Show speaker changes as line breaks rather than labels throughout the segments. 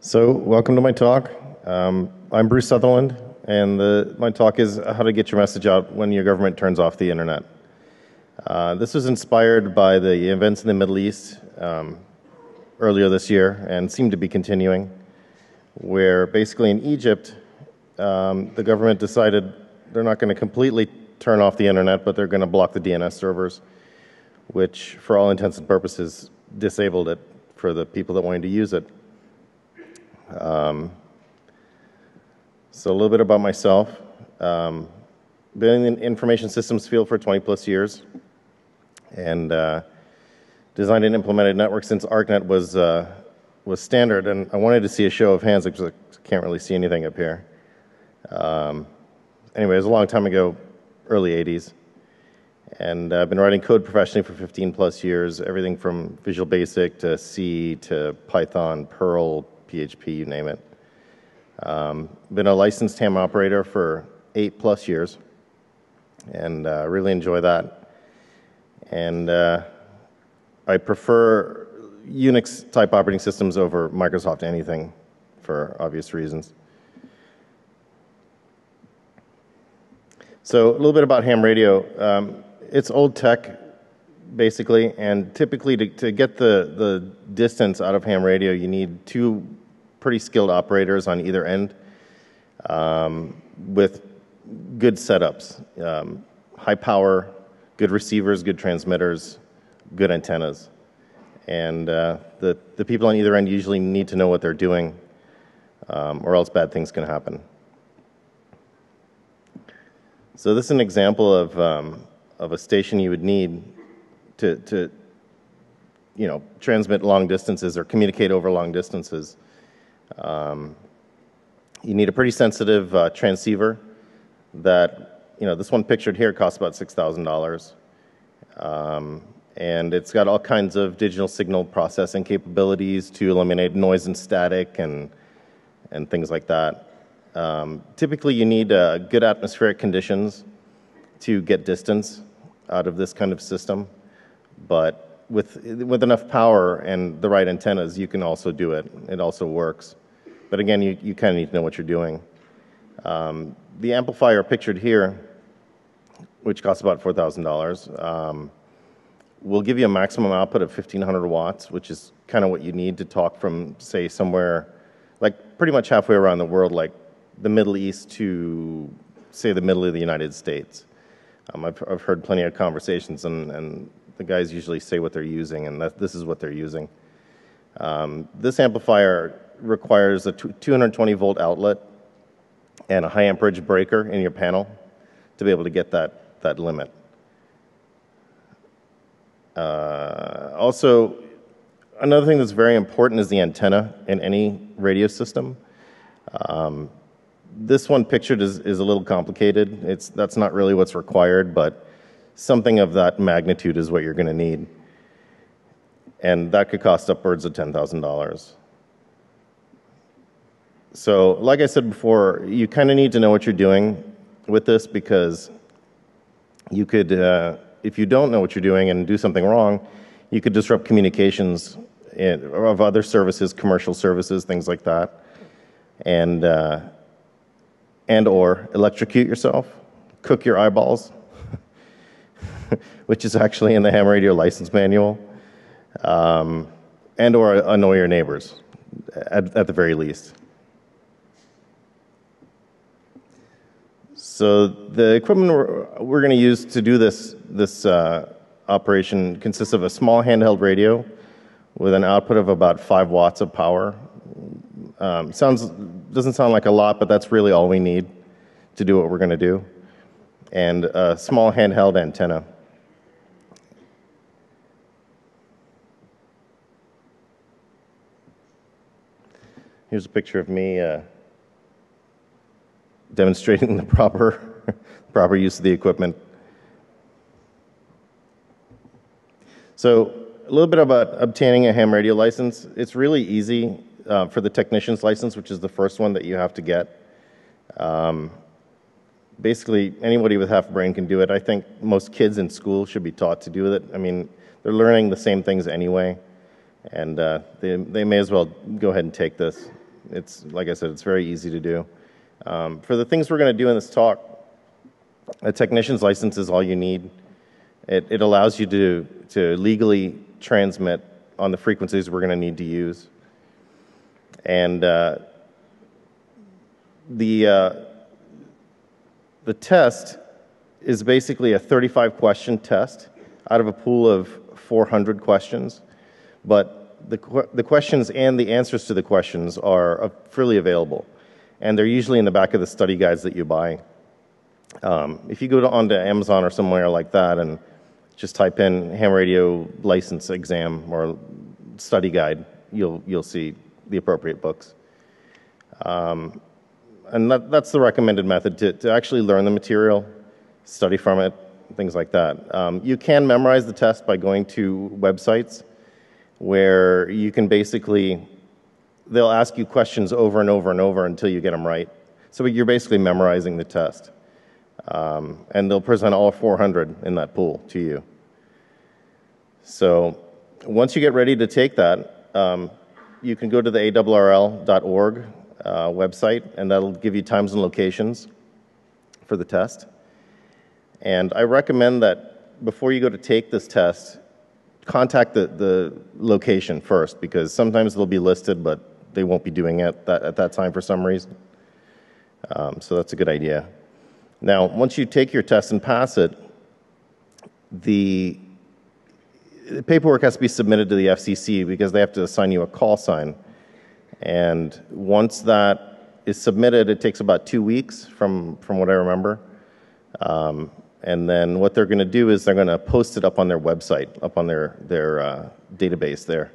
So, welcome to my talk. I'm Bruce Sutherland, and my talk is how to get your message out when your government turns off the internet. This was inspired by the events in the Middle East earlier this year and seemed to be continuing, where basically in Egypt, the government decided they're not going to completely turn off the internet, but they're going to block the DNS servers, which for all intents and purposes disabled it for the people that wanted to use it. So a little bit about myself. Been in the information systems field for 20 plus years, and designed and implemented networks since ArcNet was standard. And I wanted to see a show of hands because I can't really see anything up here. Anyway, it was a long time ago, early 80s. And I've been writing code professionally for 15 plus years, everything from Visual Basic to C to Python, Perl, PHP, you name it. Been a licensed ham operator for 8 plus years, and really enjoy that. And I prefer Unix type operating systems over Microsoft anything for obvious reasons. So a little bit about ham radio. It's old tech, basically, and typically to get the distance out of ham radio, you need 2 pretty skilled operators on either end with good setups, high power, good receivers, good transmitters, good antennas. And the people on either end usually need to know what they're doing, or else bad things can happen. So this is an example of a station you would need to transmit long distances or communicate over long distances. You need a pretty sensitive transceiver that, this one pictured here costs about $6,000. And it's got all kinds of digital signal processing capabilities to eliminate noise and static and things like that. Typically, you need good atmospheric conditions to get distance out of this kind of system, but with enough power and the right antennas, you can also do it. It also works. But again, you kind of need to know what you're doing. The amplifier pictured here, which costs about $4,000, will give you a maximum output of 1,500 watts, which is kind of what you need to talk from, say, somewhere, like pretty much halfway around the world, like the Middle East to, say, the middle of the United States. I've heard plenty of conversations, and the guys usually say what they're using, and this is what they're using. This amplifier requires a 220-volt outlet and a high amperage breaker in your panel to be able to get that limit. Also, another thing that's very important is the antenna in any radio system. This one pictured is a little complicated. That's not really what's required, but something of that magnitude is what you're going to need. And that could cost upwards of $10,000. So, like I said before, you kind of need to know what you're doing with this, because you could, if you don't know what you're doing and do something wrong, you could disrupt communications of other services, commercial services, things like that, and or electrocute yourself, cook your eyeballs, which is actually in the ham radio license manual, and or annoy your neighbors, at the very least. So the equipment we're going to use to do this operation consists of a small handheld radio with an output of about 5 watts of power. Doesn't sound like a lot, but that's really all we need to do what we're going to do. And a small handheld antenna. Here's a picture of me demonstrating the proper use of the equipment. So a little bit about obtaining a ham radio license. It's really easy for the technician's license, which is the first one that you have to get. Basically, anybody with half a brain can do it. I think most kids in school should be taught to do it. I mean, they're learning the same things anyway, and they may as well go ahead and take this. It's, like I said, it's very easy to do. For the things we're going to do in this talk, a technician's license is all you need. It allows you to legally transmit on the frequencies we're going to need to use. And the test is basically a 35-question test out of a pool of 400 questions. But the questions and the answers to the questions are freely available. And they're usually in the back of the study guides that you buy. If you go onto Amazon or somewhere like that and just type in ham radio license exam or study guide, you'll see the appropriate books. And that's the recommended method to actually learn the material, study from it, things like that. You can memorize the test by going to websites where you can basically, they'll ask you questions over and over and over until you get them right. So you're basically memorizing the test. And they'll present all 400 in that pool to you. So once you get ready to take that, you can go to the awrl.org website, and that'll give you times and locations for the test. And I recommend that before you go to take this test, contact the location first, because sometimes they'll be listed, but they won't be doing it at that time for some reason. So that's a good idea. Now, once you take your test and pass it, the paperwork has to be submitted to the FCC because they have to assign you a call sign. And once that is submitted, it takes about 2 weeks from what I remember. And then what they're going to do is they're going to post it up on their website, up on their database there.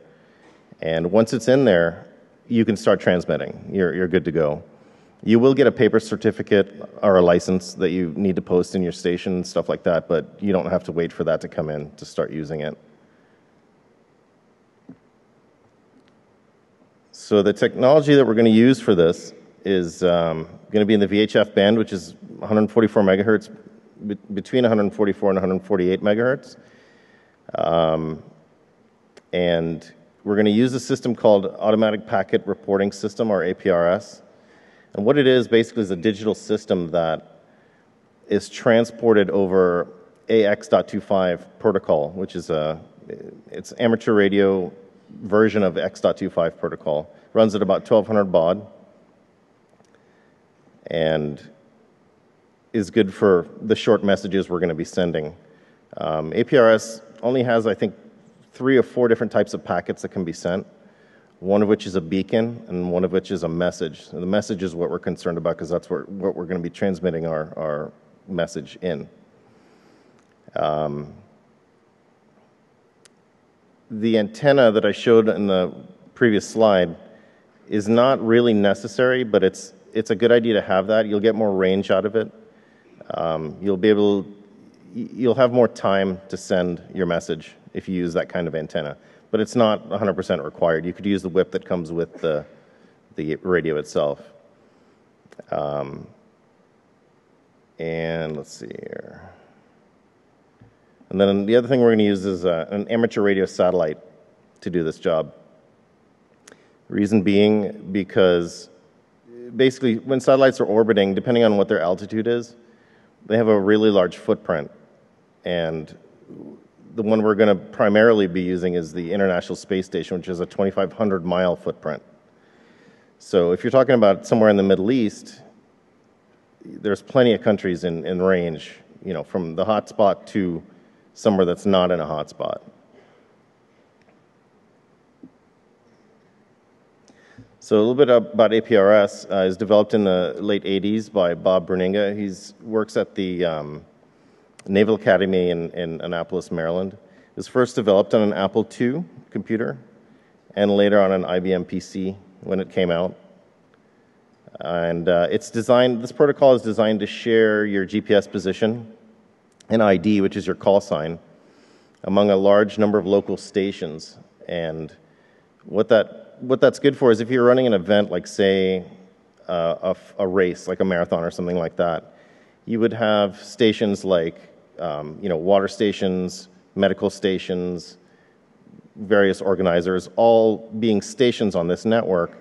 And once it's in there, you can start transmitting. You're good to go. You will get a paper certificate or a license that you need to post in your station and stuff like that, but you don't have to wait for that to come in to start using it. So the technology that we're going to use for this is going to be in the VHF band, which is 144 megahertz, between 144 and 148 megahertz. And we're going to use a system called Automatic Packet Reporting System, or APRS. And what it is basically is a digital system that is transported over AX.25 protocol, which is it's amateur radio version of X.25 protocol. Runs at about 1200 baud and is good for the short messages we're going to be sending. APRS only has, I think, 3 or 4 different types of packets that can be sent, one of which is a beacon and one of which is a message. And the message is what we're concerned about because that's what we're going to be transmitting our message in. The antenna that I showed in the previous slide is not really necessary, but it's a good idea to have that. You'll get more range out of it. You'll have more time to send your message if you use that kind of antenna. But it's not 100% required. You could use the whip that comes with the radio itself. And let's see here. And then the other thing we're going to use is an amateur radio satellite to do this job. Reason being because basically when satellites are orbiting, depending on what their altitude is, they have a really large footprint. And the one we're going to primarily be using is the International Space Station, which is a 2,500-mile footprint. So if you're talking about somewhere in the Middle East, there's plenty of countries in range, from the hotspot to somewhere that's not in a hotspot. So a little bit about APRS. It was developed in the late 80s by Bob Bruninga. He works at the Naval Academy in Annapolis, Maryland. It was first developed on an Apple II computer and later on an IBM PC when it came out. And this protocol is designed to share your GPS position and ID, which is your call sign, among a large number of local stations. And what that's good for is if you're running an event like, say, a race, like a marathon or something like that, you would have stations like, water stations, medical stations, various organizers, all being stations on this network.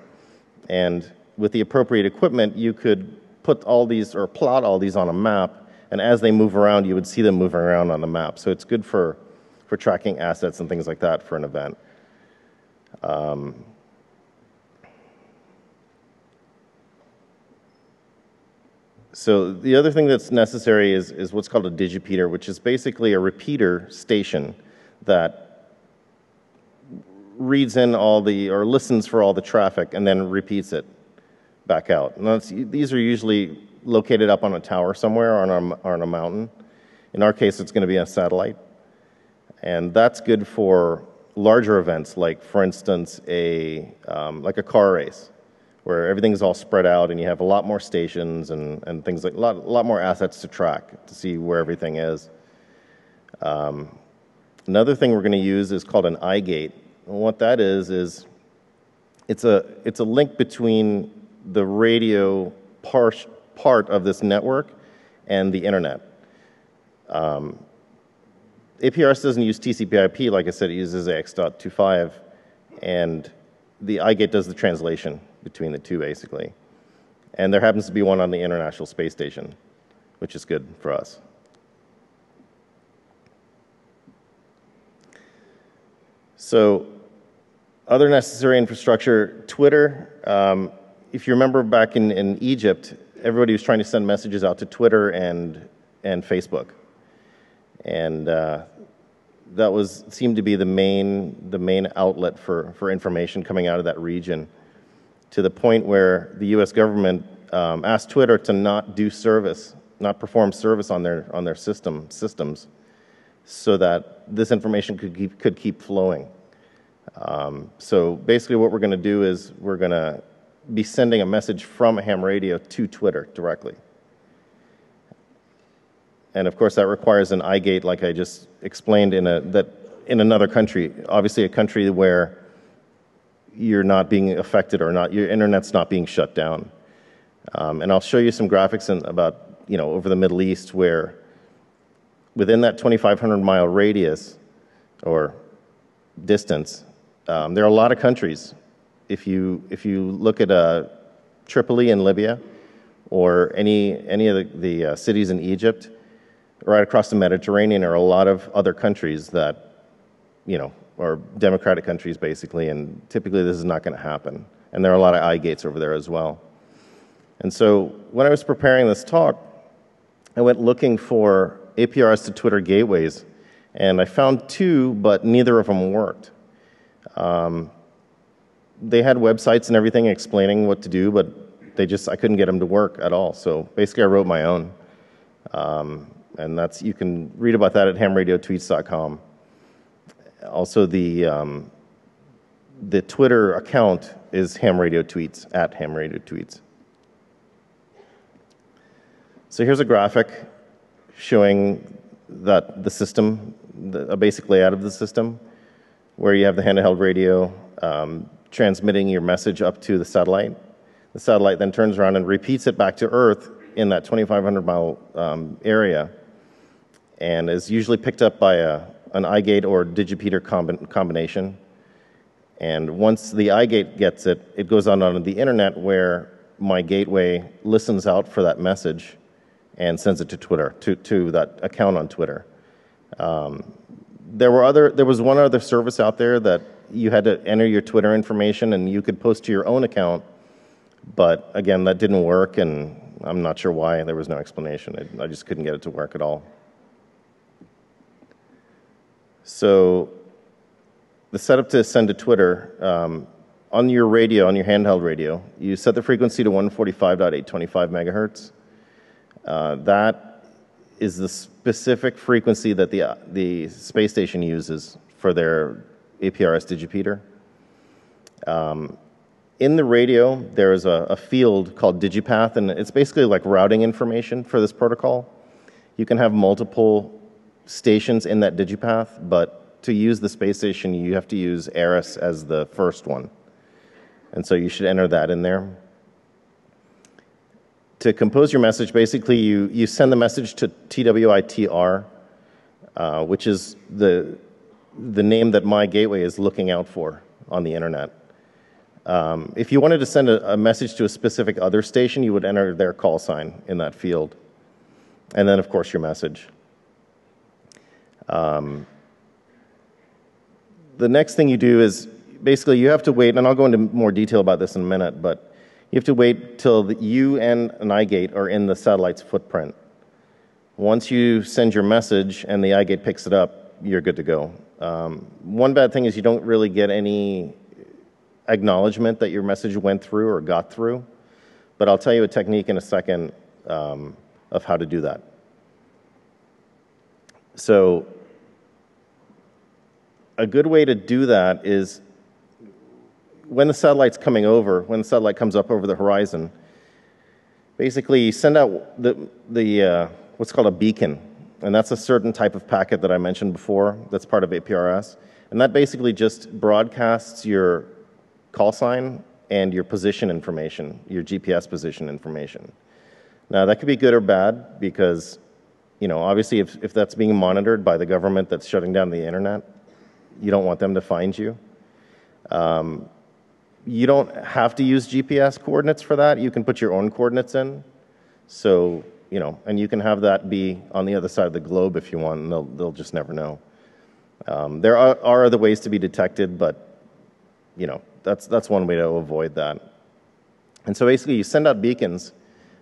And with the appropriate equipment, you could put all these or plot all these on a map, and as they move around, you would see them moving around on the map. So it's good for tracking assets and things like that for an event. So the other thing that's necessary is what's called a digipeater, which is basically a repeater station that reads in all the, or listens for all the traffic and then repeats it back out. And these are usually located up on a tower somewhere or on a mountain. In our case, it's going to be a satellite. And that's good for larger events, like, for instance, like a car race, where everything's all spread out and you have a lot more stations and things like a lot more assets to track to see where everything is. Another thing we're going to use is called an iGate. And what that is it's a link between the radio part of this network and the internet. APRS doesn't use TCP/IP, like I said, it uses AX.25, and the iGate does the translation between the two, basically. And there happens to be one on the International Space Station, which is good for us. So, other necessary infrastructure, Twitter. If you remember back in Egypt, everybody was trying to send messages out to Twitter and Facebook. And that seemed to be the main outlet for information coming out of that region, to the point where the U.S. government asked Twitter to not perform service on their systems, so that this information could keep flowing. So basically, what we're going to do is we're going to be sending a message from ham radio to Twitter directly. And of course, that requires an iGate, like I just explained, in another country. Obviously, a country where you're not being affected or your internet's not being shut down. And I'll show you some graphics about over the Middle East, where within that 2,500-mile radius or distance, there are a lot of countries. If you look at Tripoli in Libya, or any of the cities in Egypt, right across the Mediterranean, are a lot of other countries that, are democratic countries, basically, and typically this is not going to happen. And there are a lot of iGates over there as well. And so when I was preparing this talk, I went looking for APRS to Twitter gateways, and I found two, but neither of them worked. They had websites and everything explaining what to do, but I couldn't get them to work at all. So basically I wrote my own. And you can read about that at hamradiotweets.com. Also, the Twitter account is hamradiotweets, at hamradiotweets. So here's a graphic showing that the system, a basic layout of the system, where you have the handheld radio transmitting your message up to the satellite. The satellite then turns around and repeats it back to Earth in that 2,500-mile area, and is usually picked up by an iGate or digipeater combination. And once the iGate gets it, it goes on onto the internet, where my gateway listens out for that message and sends it to Twitter, to that account on Twitter. There was one other service out there that you had to enter your Twitter information and you could post to your own account, but again, that didn't work, and I'm not sure why. There was no explanation. I just couldn't get it to work at all. So the setup to send to Twitter, on your radio, on your handheld radio, you set the frequency to 145.825 megahertz. That is the specific frequency that the space station uses for their APRS digipeater. In the radio, there's a field called digipath, and it's basically like routing information for this protocol. You can have multiple stations in that digipath, but to use the space station, you have to use ARIS as the first one. And so you should enter that in there. To compose your message, basically you send the message to TWITR, which is the name that my gateway is looking out for on the internet. If you wanted to send a message to a specific other station, you would enter their call sign in that field. And then, of course, your message. The next thing you do is, basically, you have to wait, and I'll go into more detail about this in a minute, but you have to wait till you and an iGate are in the satellite's footprint. Once you send your message and the iGate picks it up, you're good to go. One bad thing is you don't really get any acknowledgement that your message went through or got through, but I'll tell you a technique in a second of how to do that. So a good way to do that is when the satellite's coming over, when the satellite comes up over the horizon, basically you send out the what's called a beacon, and that's a certain type of packet that I mentioned before that's part of APRS, and that basically just broadcasts your call sign and your position information, your GPS position information. Now, that could be good or bad because, you know, obviously if that's being monitored by the government that's shutting down the internet, you don't want them to find you. You don't have to use GPS coordinates for that. You can put your own coordinates in. So, you know, and you can have that be on the other side of the globe if you want, and they'll just never know. There are other ways to be detected, but, you know, that's one way to avoid that. And so basically you send out beacons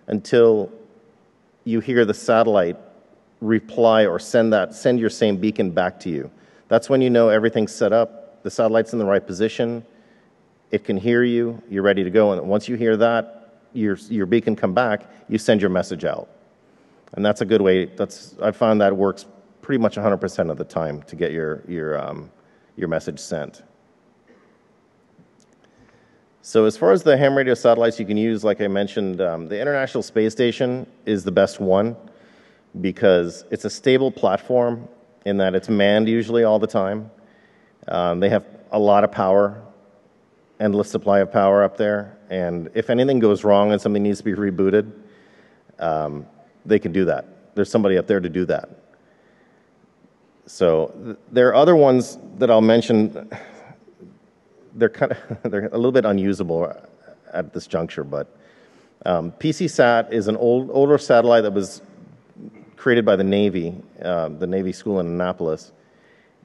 until you hear the satellite reply or send your same beacon back to you. That's when you know everything's set up, the satellite's in the right position, it can hear you, you're ready to go, and once you hear that, your beacon come back, you send your message out. And that's a good way, I found that works pretty much 100% of the time to get your message sent. So as far as the ham radio satellites you can use, like I mentioned, the International Space Station is the best one because it's a stable platform in that it's manned usually all the time. They have a lot of power, endless supply of power up there, and if anything goes wrong and something needs to be rebooted, they can do that. There's somebody up there to do that. So there are other ones that I'll mention. They're a little bit unusable at this juncture, but PCSat is an older satellite that was created by the Navy School in Annapolis,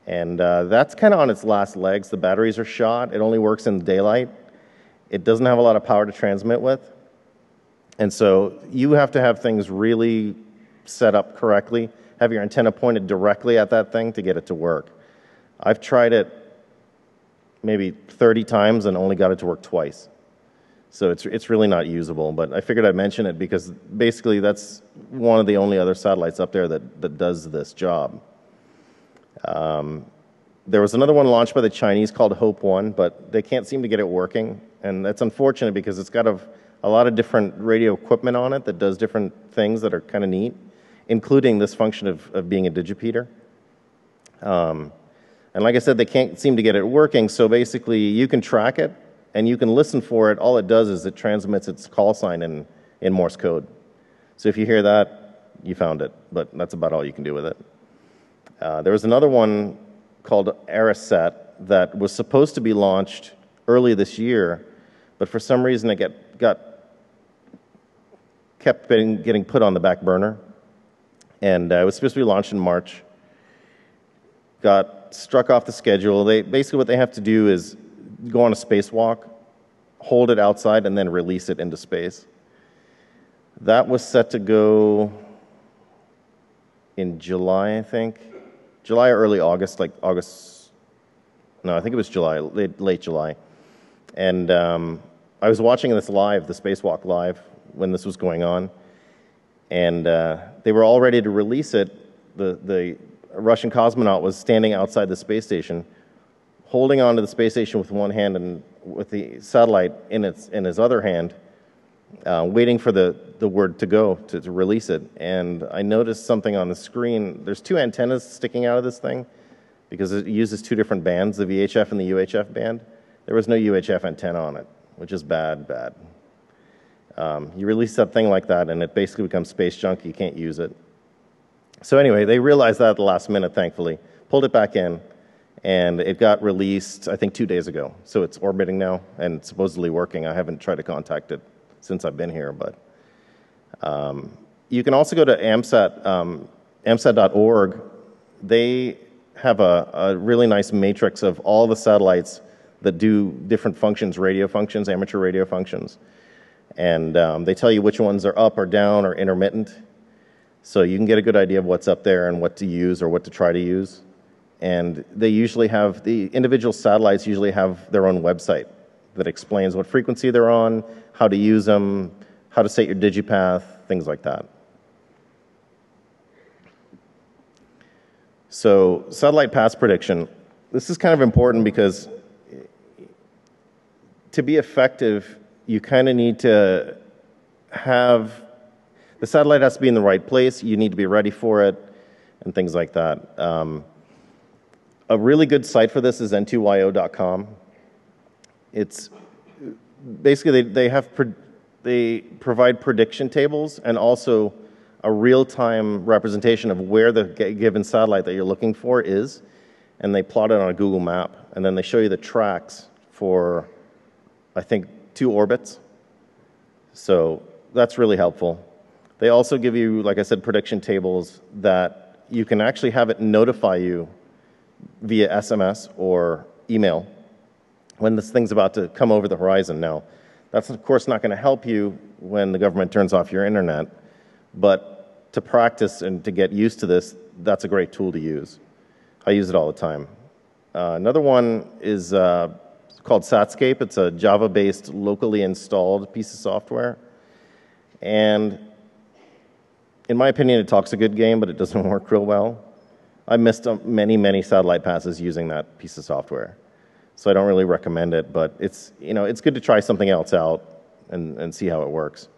and that's kind of on its last legs. The batteries are shot. It only works in daylight. It doesn't have a lot of power to transmit with, and so you have to have things really set up correctly. Have your antenna pointed directly at that thing to get it to work. I've tried it maybe 30 times and only got it to work twice. So it's really not usable, but I figured I'd mention it because basically that's one of the only other satellites up there that does this job. There was another one launched by the Chinese called Hope 1, but they can't seem to get it working, and that's unfortunate because it's got a lot of different radio equipment on it that does different things that are kind of neat, including this function of being a digipeater. And like I said, they can't seem to get it working, so basically you can track it and you can listen for it. All it does is it transmits its call sign in Morse code. So if you hear that, you found it, but that's about all you can do with it. There was another one called Aerosat that was supposed to be launched early this year, but for some reason it kept getting put on the back burner. And it was supposed to be launched in March. Got struck off the schedule. Basically what they have to do is go on a spacewalk, hold it outside, and then release it into space. That was set to go in July, I think. July or early August, like August. No, I think it was July, late July. And I was watching this live, the spacewalk live, when this was going on. And they were all ready to release it. The Russian cosmonaut was standing outside the space station, holding onto the space station with one hand and with the satellite in his other hand, waiting for the word to go, to release it. And I noticed something on the screen. There's two antennas sticking out of this thing because it uses two different bands, the VHF and the UHF band. There was no UHF antenna on it, which is bad. You release that thing like that and it basically becomes space junk. You can't use it. So anyway, they realized that at the last minute, thankfully, pulled it back in, and it got released, I think, 2 days ago. So it's orbiting now and it's supposedly working. I haven't tried to contact it since I've been here, but you can also go to AMSAT, AMSAT.org. They have a really nice matrix of all the satellites that do different functions, radio functions, amateur radio functions. And they tell you which ones are up or down or intermittent. So you can get a good idea of what's up there and what to use or what to try to use. And they usually have, the individual satellites usually have their own website that explains what frequency they're on, how to use them, how to set your digipath, things like that. So satellite pass prediction. This is kind of important because to be effective, you kind of need to have, the satellite has to be in the right place, you need to be ready for it, and things like that. A really good site for this is n2yo.com. It's basically they provide prediction tables and also a real-time representation of where the given satellite that you're looking for is, and they plot it on a Google map, and then they show you the tracks for, I think, 2 orbits. So that's really helpful. They also give you, like I said, prediction tables that you can actually have it notify you via SMS or email when this thing's about to come over the horizon. Now, that's of course not going to help you when the government turns off your internet, but to practice and to get used to this, that's a great tool to use. I use it all the time. Another one is called Satscape. It's a Java-based, locally installed piece of software. And in my opinion, it talks a good game, but it doesn't work real well. I missed many satellite passes using that piece of software. So I don't really recommend it, but it's, you know, it's good to try something else out and see how it works.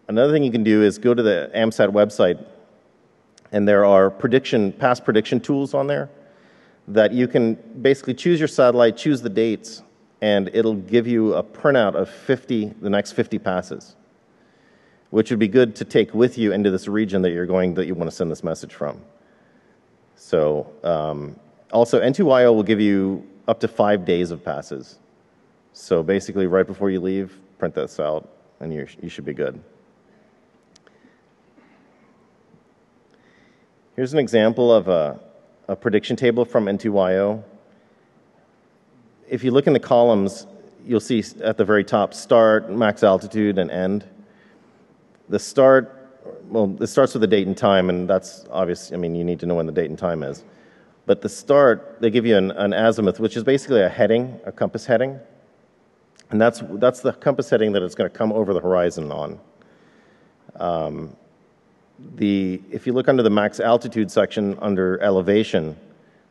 Another thing you can do is go to the AMSAT website, and there are pass prediction tools on there that you can basically choose your satellite, choose the dates, and it'll give you a printout of the next 50 passes, which would be good to take with you into this region that you want to send this message from. So also N2YO will give you up to 5 days of passes. So basically right before you leave, print this out and you should be good. Here's an example of a prediction table from N2YO. If you look in the columns, you'll see at the very top start, max altitude, and end. The start, well, it starts with the date and time, and that's obvious. I mean, you need to know when the date and time is. But the start, they give you an azimuth, which is basically a heading, a compass heading. And that's the compass heading that it's going to come over the horizon on. If you look under the max altitude section under elevation,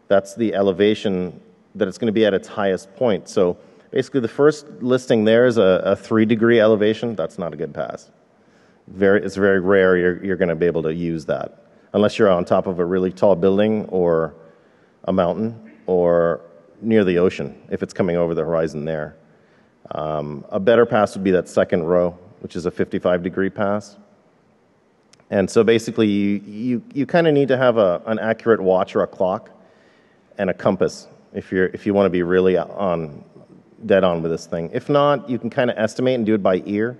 that's the elevation that it's going to be at its highest point. So basically the first listing there is a 3-degree elevation. That's not a good pass. It's very rare you're going to be able to use that, unless you're on top of a really tall building or a mountain or near the ocean, if it's coming over the horizon there. A better pass would be that second row, which is a 55-degree pass. And so basically you kind of need to have an accurate watch or a clock and a compass if you want to be really dead on with this thing. If not, you can kind of estimate and do it by ear,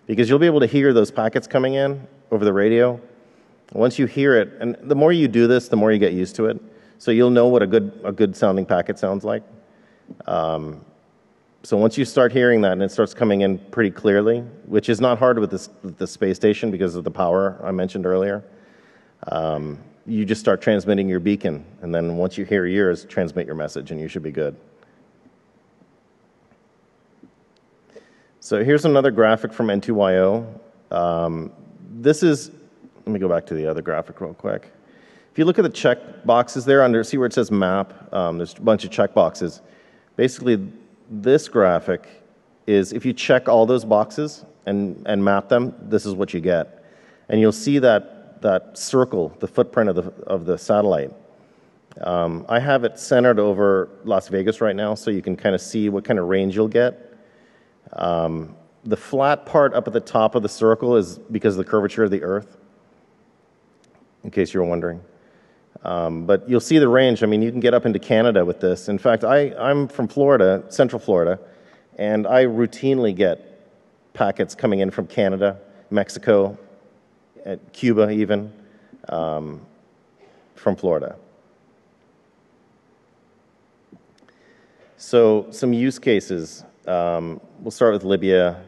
because you'll be able to hear those packets coming in over the radio. Once you hear it, and the more you do this, the more you get used to it. So you'll know what a good sounding packet sounds like. So once you start hearing that and it starts coming in pretty clearly, which is not hard with the space station because of the power I mentioned earlier, you just start transmitting your beacon, and then once you hear yours, transmit your message, and you should be good. So here's another graphic from N2YO. Let me go back to the other graphic real quick. If you look at the check boxes there see where it says map, there's a bunch of check boxes. Basically, this graphic is if you check all those boxes and map them, this is what you get. And you'll see that circle, the footprint of the satellite. I have it centered over Las Vegas right now, so you can kind of see what kind of range you'll get. The flat part up at the top of the circle is because of the curvature of the Earth, in case you were wondering. But you'll see the range. I mean, you can get up into Canada with this. In fact, I'm from Florida, Central Florida, and I routinely get packets coming in from Canada, Mexico, Cuba even, from Florida. So some use cases. We'll start with Libya,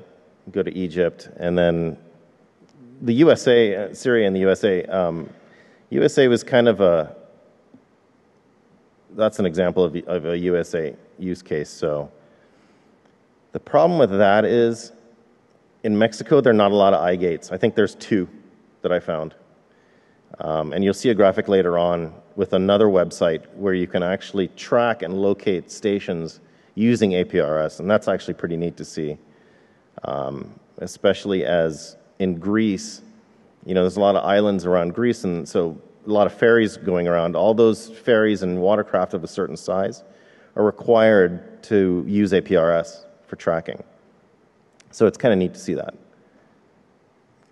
go to Egypt, and then the USA, Syria and the USA. USA was kind of that's an example of a USA use case. So the problem with that is in Mexico, there are not a lot of eye gates. I think there's 2 that I found. And you'll see a graphic later on with another website where you can actually track and locate stations using APRS, and that's actually pretty neat to see, especially as in Greece, there's a lot of islands around Greece, and so a lot of ferries going around. All those ferries and watercraft of a certain size are required to use APRS for tracking. So it's kind of neat to see that.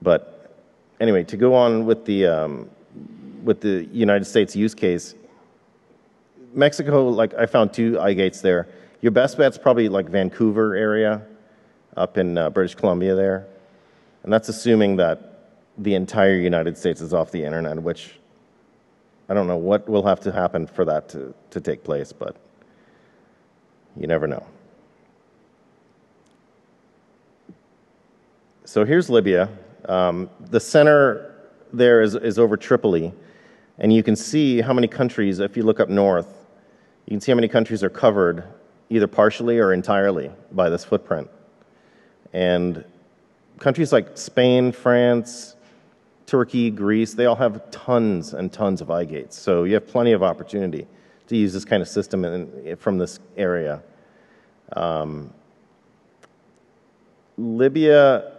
But anyway, to go on with the United States use case, Mexico, like I found 2 eye gates there. Your best bet's probably like Vancouver area up in British Columbia there. And that's assuming that the entire United States is off the internet, which I don't know what will have to happen for that to take place, but you never know. So here's Libya. The center there is over Tripoli, and you can see how many countries, if you look up north, you can see how many countries are covered either partially or entirely by this footprint. And countries like Spain, France, Turkey, Greece, they all have tons and tons of eye gates. So you have plenty of opportunity to use this kind of system from this area. Libya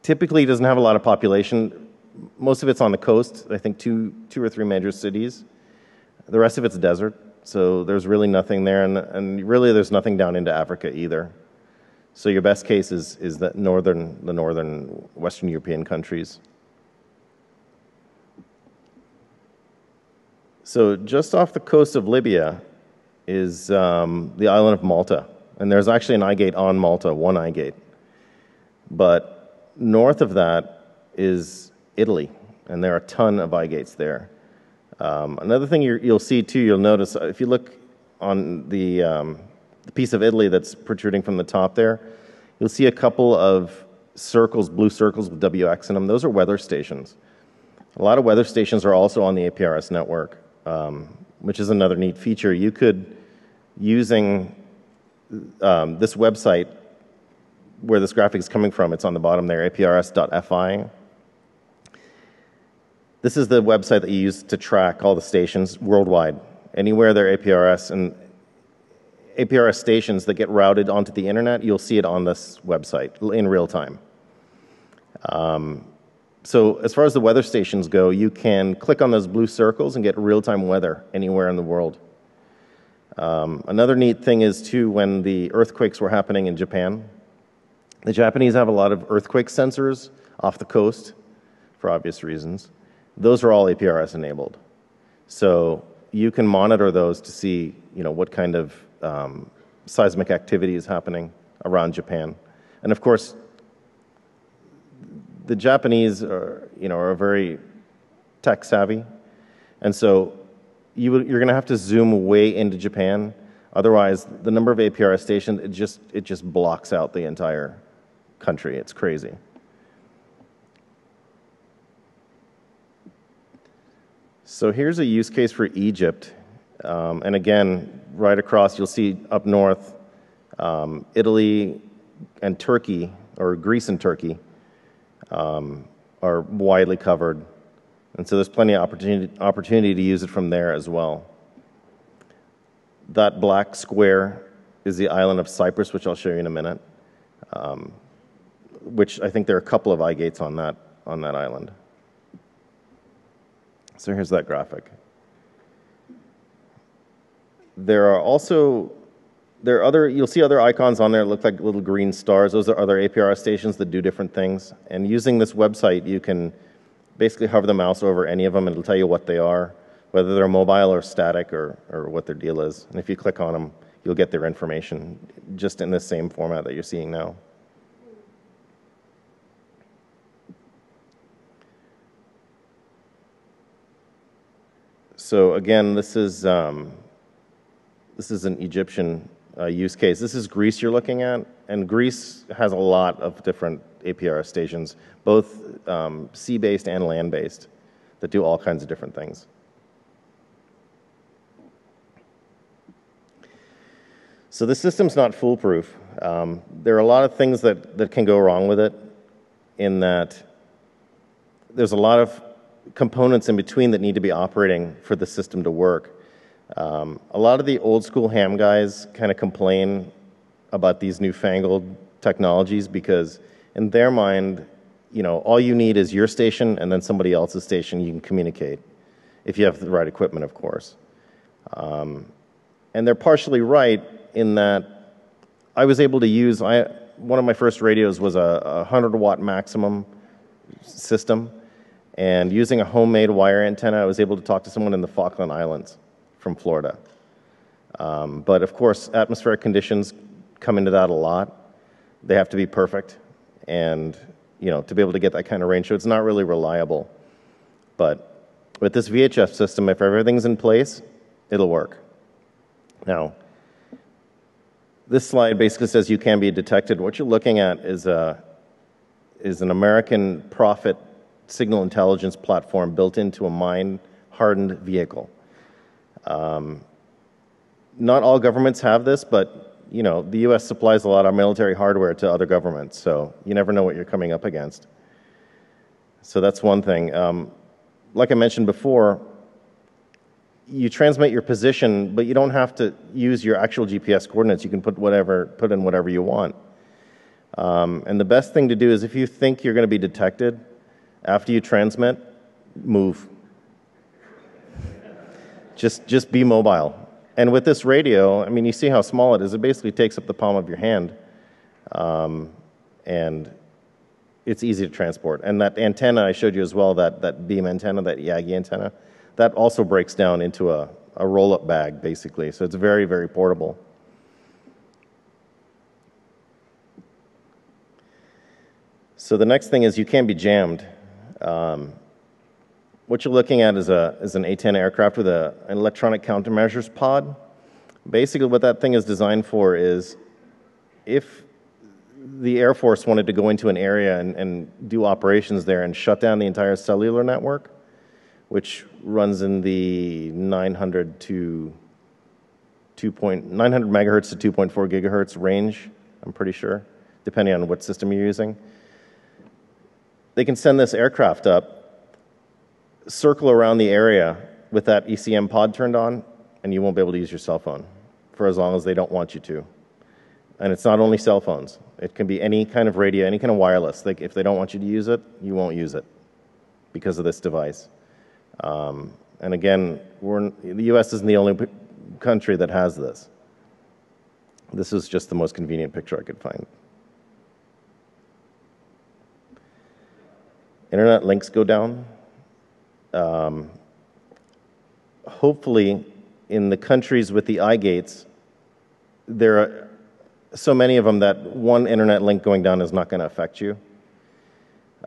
typically doesn't have a lot of population. Most of it's on the coast, I think two or three major cities. The rest of it's desert, so there's really nothing there, and really there's nothing down into Africa either. So your best case is the northern Western European countries. So just off the coast of Libya is the island of Malta, and there's actually an eye gate on Malta, one eye gate. But north of that is Italy, and there are a ton of eye gates there. Another thing you'll see too, you'll notice if you look on the piece of Italy that's protruding from the top there, you'll see a couple of circles, blue circles with WX in them. Those are weather stations. A lot of weather stations are also on the APRS network, which is another neat feature. You could, using this website where this graphic is coming from, it's on the bottom there, aprs.fi. This is the website that you use to track all the stations worldwide. Anywhere there are APRS and APRS stations that get routed onto the internet, you'll see it on this website in real time. So as far as the weather stations go, you can click on those blue circles and get real-time weather anywhere in the world. Another neat thing is, too, when the earthquakes were happening in Japan, the Japanese have a lot of earthquake sensors off the coast for obvious reasons. Those are all APRS enabled. So you can monitor those to see, what kind of seismic activity is happening around Japan. And of course, the Japanese are very tech savvy. And so you're going to have to zoom way into Japan. Otherwise, the number of APRS stations, it just blocks out the entire country. It's crazy. So here's a use case for Egypt. And again, right across, you'll see up north, Italy and Turkey, or Greece and Turkey, are widely covered. And so there's plenty of opportunity to use it from there as well. That black square is the island of Cyprus, which I'll show you in a minute, which I think there are a couple of eye gates on that island. So here's that graphic. You'll see other icons on there that look like little green stars. Those are other APRS stations that do different things. And using this website, you can basically hover the mouse over any of them and it'll tell you what they are. whether they're mobile or static or what their deal is. And if you click on them, you'll get their information just in the same format that you're seeing now. So again, this is an Egyptian use case. This is Greece you're looking at, and Greece has a lot of different APRS stations, both sea-based and land-based, that do all kinds of different things. So the system's not foolproof. There are a lot of things that can go wrong with it, in that there's a lot of components in between that need to be operating for the system to work. A lot of the old school ham guys kind of complain about these newfangled technologies because in their mind, all you need is your station and then somebody else's station you can communicate, if you have the right equipment, of course. And they're partially right in that I was able to use, one of my first radios was a 100-watt maximum system, and using a homemade wire antenna, I was able to talk to someone in the Falkland Islands from Florida. But of course, atmospheric conditions come into that a lot. They have to be perfect, and to be able to get that kind of range, so it's not really reliable. But with this VHF system, if everything's in place, it'll work. Now, this slide basically says you can be detected. What you're looking at is an American Prophet signal intelligence platform built into a mine-hardened vehicle. Not all governments have this, but the U.S. supplies a lot of military hardware to other governments, so you never know what you're coming up against. So that's one thing. Like I mentioned before, you transmit your position, but you don't have to use your actual GPS coordinates. You can put in whatever you want. And the best thing to do is if you think you're going to be detected, after you transmit, move. Just be mobile. And with this radio, you see how small it is. It basically takes up the palm of your hand. And it's easy to transport. And that antenna I showed you as well, that beam antenna, that Yagi antenna, that also breaks down into a roll-up bag, basically. So it's very, very portable. So the next thing is you can be jammed. What you're looking at is an A-10 aircraft with an electronic countermeasures pod. Basically what that thing is designed for is if the Air Force wanted to go into an area and do operations there and shut down the entire cellular network, which runs in the 900 megahertz to 2.4 gigahertz range, I'm pretty sure, depending on what system you're using. They can send this aircraft up, circle around the area with that ECM pod turned on, and you won't be able to use your cell phone for as long as they don't want you to. And it's not only cell phones. It can be any kind of radio, any kind of wireless. If they don't want you to use it, you won't use it because of this device. And again, the U.S. isn't the only country that has this. This is just the most convenient picture I could find. Internet links go down. Hopefully, in the countries with the I-gates, there are so many of them that one internet link going down is not going to affect you.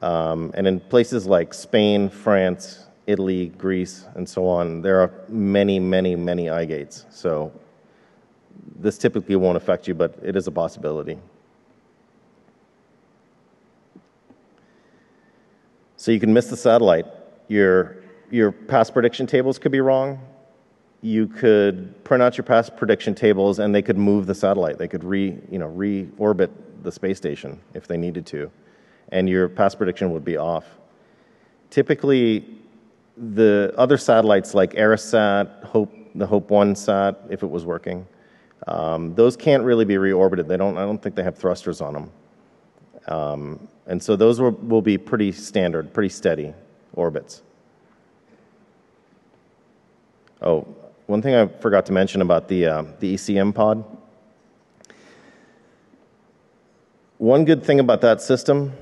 And in places like Spain, France, Italy, Greece, and so on, there are many, many, many I-gates. So this typically won't affect you, but it is a possibility. So you can miss the satellite. Your past prediction tables could be wrong. You could print out your past prediction tables, and they could move the satellite. They could re-orbit the space station if they needed to, and your past prediction would be off. Typically, the other satellites like Aerosat, the Hope 1 sat, if it was working, those can't really be reorbited. I don't think they have thrusters on them. And so those will be pretty standard, pretty steady orbits. Oh, one thing I forgot to mention about the ECM pod. One good thing about that system,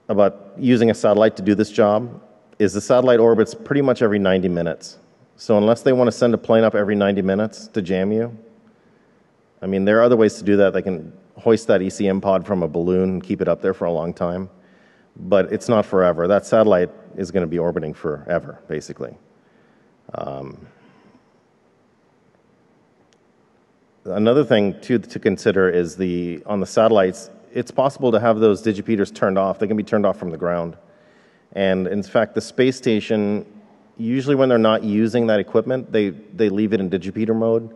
about using a satellite to do this job, is the satellite orbits pretty much every 90 minutes. So unless they want to send a plane up every 90 minutes to jam you, I mean, there are other ways to do that. They can hoist that ECM pod from a balloon and keep it up there for a long time, but it's not forever. That satellite is going to be orbiting forever, basically. Another thing to consider is on the satellites, it's possible to have those digipeaters turned off. They can be turned off from the ground. And in fact, the space station, usually when they're not using that equipment, they leave it in digipeater mode.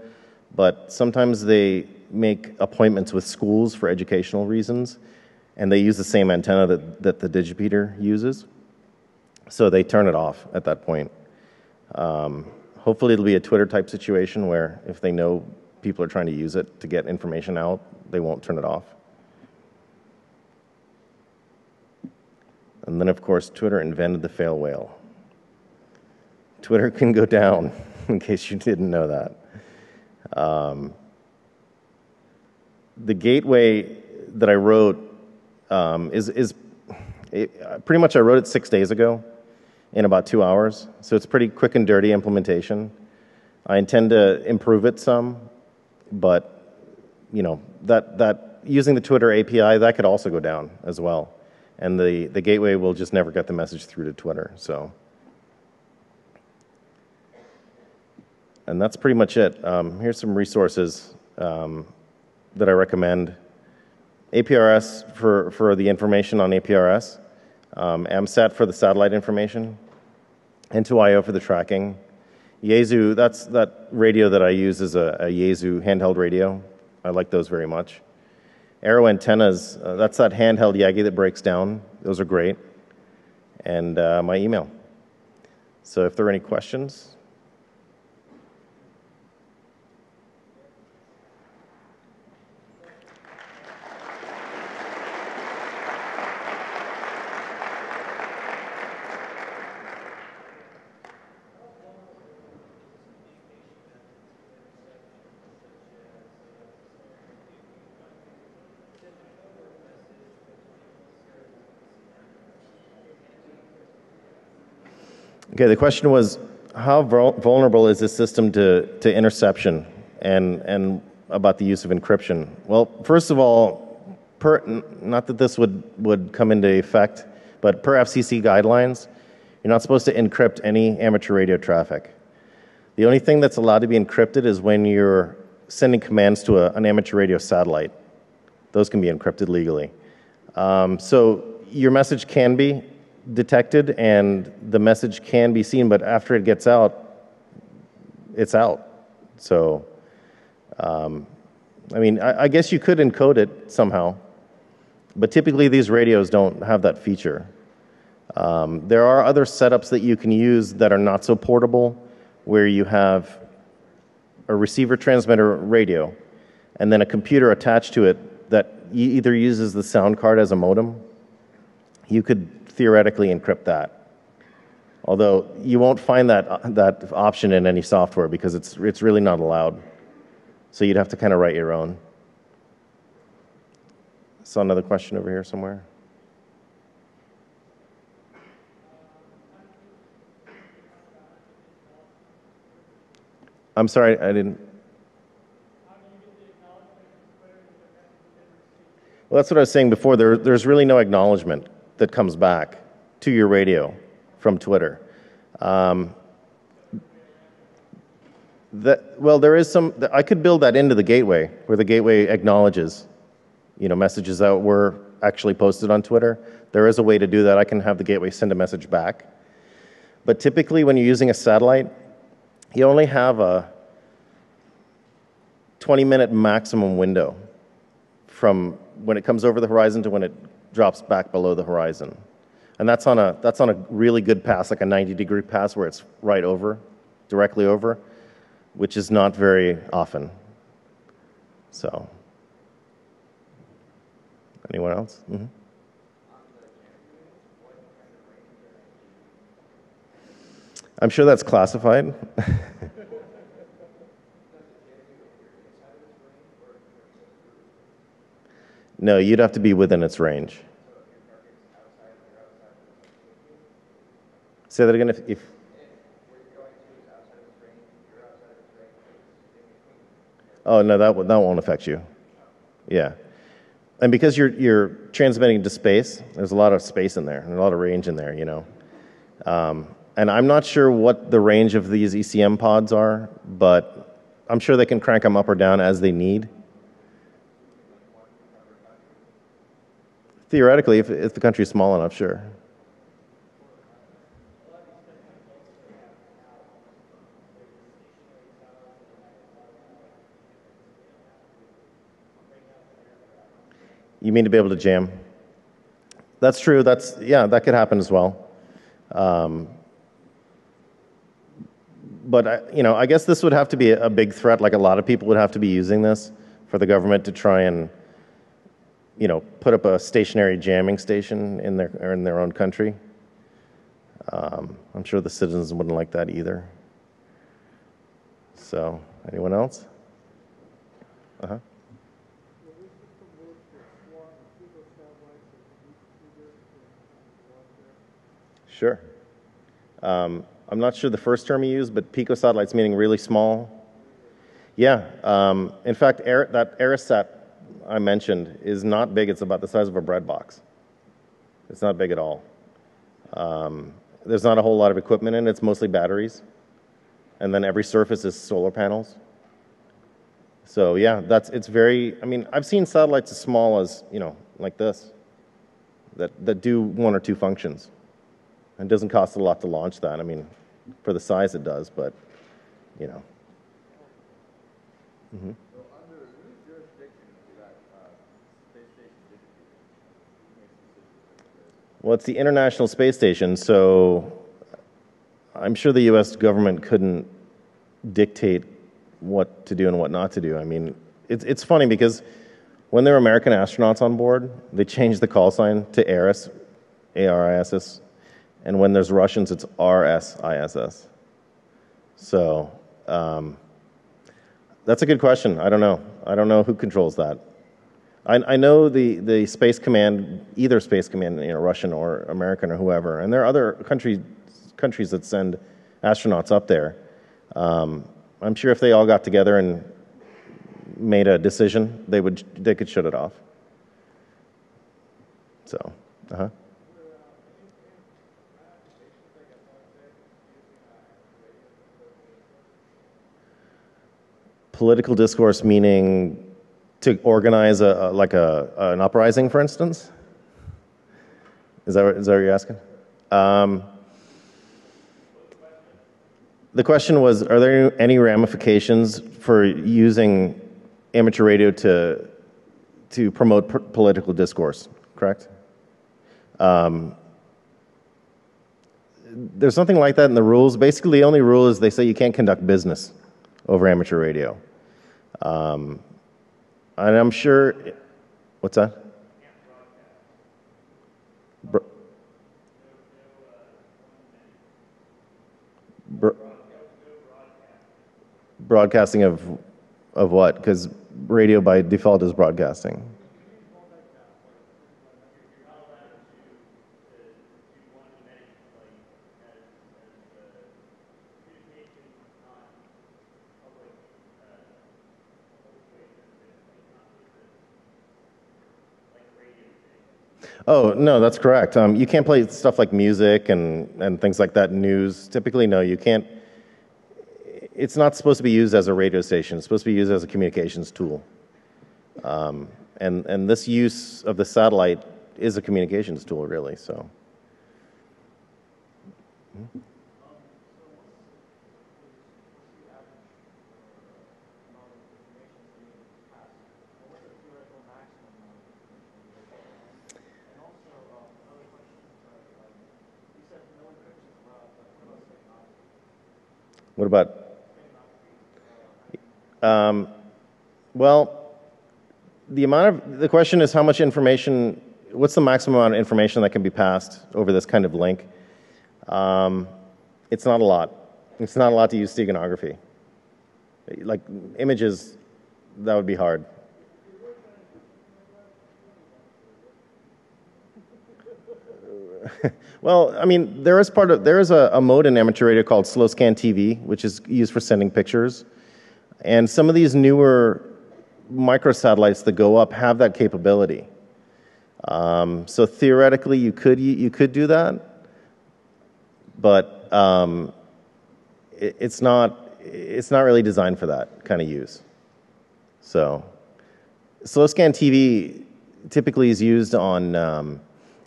But sometimes they make appointments with schools for educational reasons, and they use the same antenna that the digipeater uses. So they turn it off at that point. Hopefully it'll be a Twitter-type situation where if they know people are trying to use it to get information out, they won't turn it off. And then, of course, Twitter invented the fail whale. Twitter can go down, in case you didn't know that. The gateway that I wrote pretty much I wrote it 6 days ago in about 2 hours. So it's pretty quick and dirty implementation. I intend to improve it some, but you know, that using the Twitter API, that could also go down as well. And the gateway will just never get the message through to Twitter. So, and that's pretty much it. Here's some resources that I recommend. APRS for the information on APRS, AMSAT for the satellite information, N2IO for the tracking. Yaesu, that radio that I use is a Yaesu handheld radio. I like those very much. Aero antennas, that's that handheld Yagi that breaks down. Those are great. And my email. So if there are any questions. Okay, the question was, how vulnerable is this system to interception and about the use of encryption? Well, first of all, not that this would come into effect, but per FCC guidelines, you're not supposed to encrypt any amateur radio traffic. The only thing that's allowed to be encrypted is when you're sending commands to an amateur radio satellite. Those can be encrypted legally. So your message can be detected and the message can be seen, but after it gets out, it's out. So, I mean, I guess you could encode it somehow, but typically these radios don't have that feature. There are other setups that you can use that are not so portable, where you have a receiver transmitter radio and then a computer attached to it that either uses the sound card as a modem. You could theoretically encrypt that. Although you won't find that option in any software because it's really not allowed. So you'd have to kind of write your own. Saw another question over here somewhere. I'm sorry, I didn't. Well, that's what I was saying before. There's really no acknowledgement that comes back to your radio from Twitter. Well, there is some. I could build that into the gateway, where the gateway acknowledges, messages that were actually posted on Twitter. There is a way to do that. I can have the gateway send a message back. But typically, when you're using a satellite, you only have a 20-minute maximum window from when it comes over the horizon to when it drops back below the horizon. And that's on a really good pass, like a 90-degree pass where it's right over, directly over, which is not very often. So, anyone else? Mm-hmm. I'm sure that's classified. No, you'd have to be within its range. Say that again. If Oh, no, that won't affect you. Yeah. And because you're transmitting to space, there's a lot of space in there, and a lot of range in there, you know. And I'm not sure what the range of these ECM pods are, but I'm sure they can crank them up or down as they need. Theoretically, if the country's small enough, sure. You mean to be able to jam? That's true. Yeah, that could happen as well. But I guess this would have to be a big threat. Like a lot of people would have to be using this for the government to try and, put up a stationary jamming station in their own country. I'm sure the citizens wouldn't like that either. So, anyone else? Uh-huh. Sure. I'm not sure the first term you used, but picosatellites meaning really small. Yeah. In fact, that Aerosat I mentioned is not big. It's about the size of a bread box. It's not big at all. There's not a whole lot of equipment in it. It's mostly batteries. And then every surface is solar panels. So yeah, it's very, I've seen satellites as small as, like this, that do one or two functions. It doesn't cost a lot to launch that. For the size it does, but, Mm-hmm.
So under whose jurisdiction is that space station situated?
Well, it's the International Space Station, so I'm sure the U.S. government couldn't dictate what to do and what not to do. It's funny because when there were American astronauts on board, they changed the call sign to ARIS, A-R-I-S-S, and when there's Russians, it's R-S-I-S-S. So that's a good question. I don't know. I don't know who controls that. I know the Space Command, either Space Command, Russian or American or whoever, and there are other countries that send astronauts up there. I'm sure if they all got together and made a decision, they could shut it off. So, uh-huh. Political discourse meaning to organize an uprising, for instance? Is that what you're asking? The question was, are there any ramifications for using amateur radio to promote political discourse, correct? There's something like that in the rules. Basically, the only rule is they say you can't conduct business over amateur radio. And I'm sure, what's that? Broadcasting of what? Because radio by default is broadcasting. Oh, no, that's correct. You can't play stuff like music and things like that, news. Typically, no, you can't. It's not supposed to be used as a radio station. It's supposed to be used as a communications tool. And this use of the satellite is a communications tool, really, so. What about? Well, the question is how much information, what's the maximum amount of information that can be passed over this kind of link? It's not a lot. It's not a lot to use steganography. Like images, that would be hard. Well, there is a mode in amateur radio called slow scan TV, which is used for sending pictures. And some of these newer microsatellites that go up have that capability. So theoretically, you could do that, but it's not really designed for that kind of use. So slow scan TV typically is used on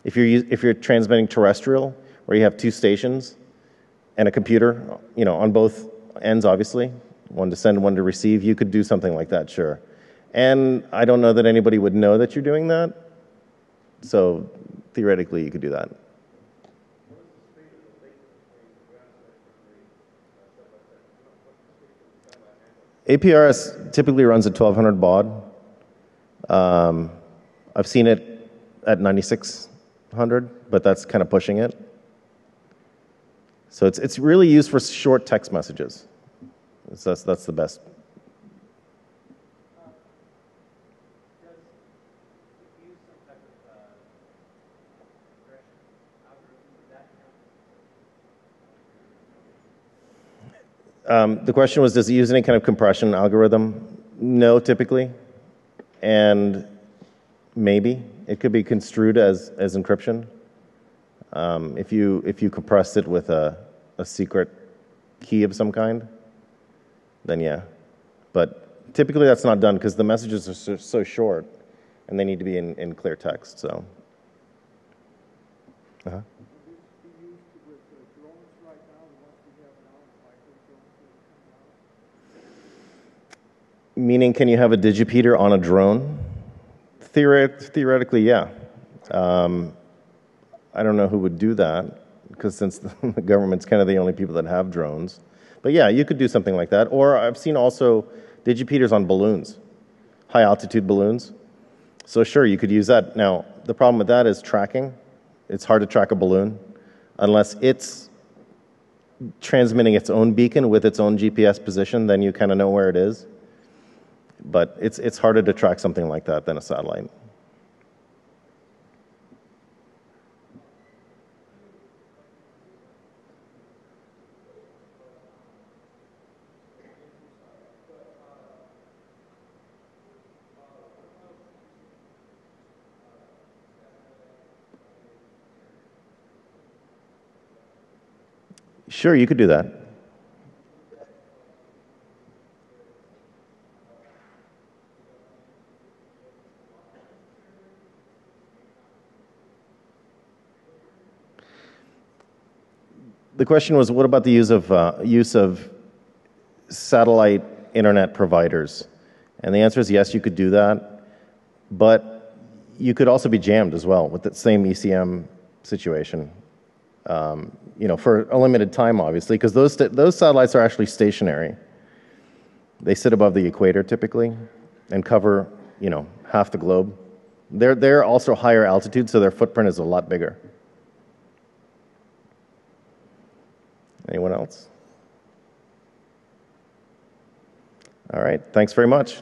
if you're transmitting terrestrial, where you have two stations and a computer, on both ends, obviously, one to send, one to receive. You could do something like that, sure. And I don't know that anybody would know that you're doing that. So theoretically, you could do that. APRS typically runs at 1200 baud. I've seen it at 9600, but that's kind of pushing it. So it's really used for short text messages. So that's the best. The question was, does it use any kind of compression algorithm? No, typically. And maybe. It could be construed as encryption. If you compressed it with a secret key of some kind, then yeah. But typically that's not done because the messages are so short and they need to be in clear text, so. Uh-huh. Meaning, can you have a digipeater on a drone? Theoretically, yeah. I don't know who would do that, because since the government's kind of the only people that have drones. But yeah, you could do something like that. Or I've seen also digipeaters on balloons, high-altitude balloons. So sure, you could use that. Now, the problem with that is tracking. It's hard to track a balloon unless it's transmitting its own beacon with its own GPS position, then you kind of know where it is. But it's harder to track something like that than a satellite. Sure, you could do that. The question was, what about the use of satellite internet providers? And the answer is yes, you could do that, but you could also be jammed as well with that same ECM situation. For a limited time, obviously, because those satellites are actually stationary. They sit above the equator typically and cover, half the globe. They're also higher altitude, so their footprint is a lot bigger. Anyone else? All right, thanks very much.